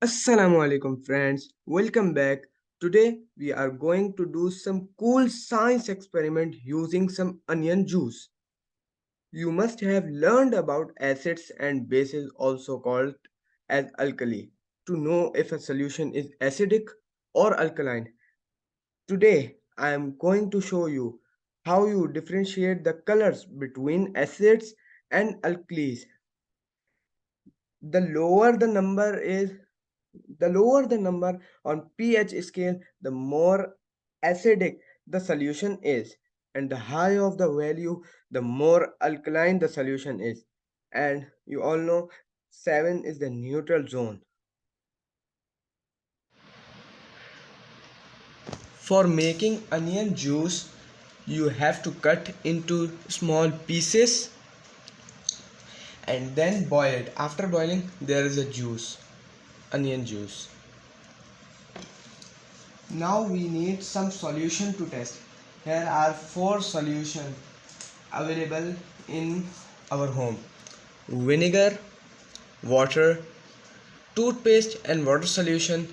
Assalamu alaikum friends, welcome back. Today we are going to do some cool science experiment using some onion juice. You must have learned about acids and bases, also called as alkali, to know if a solution is acidic or alkaline. Today I am going to show you how you differentiate the colors between acids and alkalis. The lower the number on pH scale, the more acidic the solution is, and the higher of the value, the more alkaline the solution is. And you all know 7 is the neutral zone. For making onion juice, you have to cut into small pieces and then boil it. After boiling, there is a juice, onion juice. Now we need some solution to test. Here are 4 solutions available in our home: vinegar, water, toothpaste and water solution,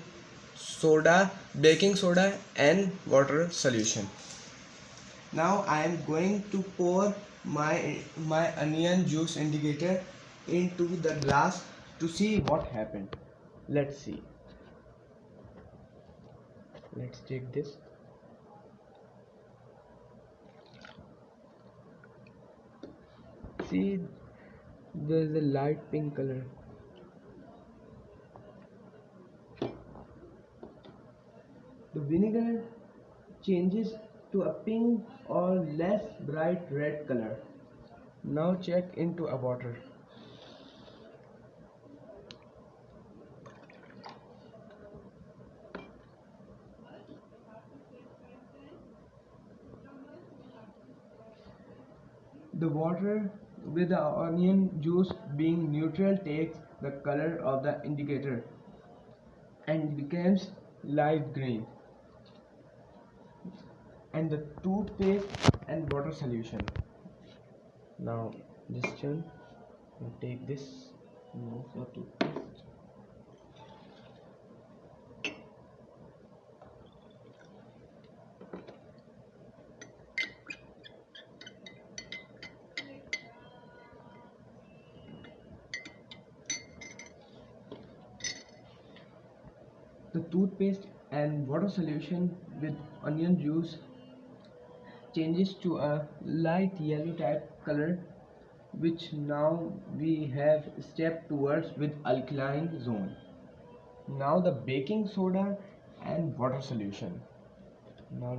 soda, baking soda and water solution. Now I am going to pour my onion juice indicator into the glass to see what happened. Let's see. Let's take this. See, there is a light pink color. The vinegar changes to a pink or less bright red color. Now check into a water. The water with the onion juice being neutral takes the color of the indicator and becomes light green. And the toothpaste and water solution. Now this turn, take this for toothpaste. The toothpaste and water solution with onion juice changes to a light yellow type color, which now we have stepped towards with alkaline zone. Now the baking soda and water solution. Now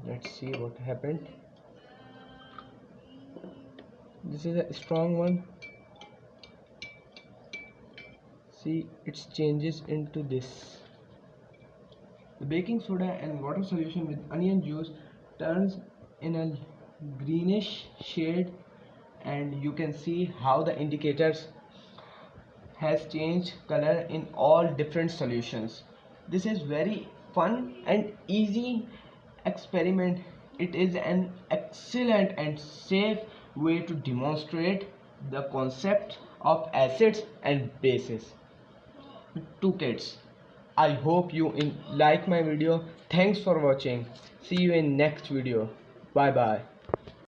let's see what happened. This is a strong one. See, it changes into this. The baking soda and water solution with onion juice turns in a greenish shade, and you can see how the indicators has changed color in all different solutions. This is very fun and easy experiment. It is an excellent and safe way to demonstrate the concept of acids and bases to kids. I hope you like my video. Thanks for watching. See you in next video. Bye bye.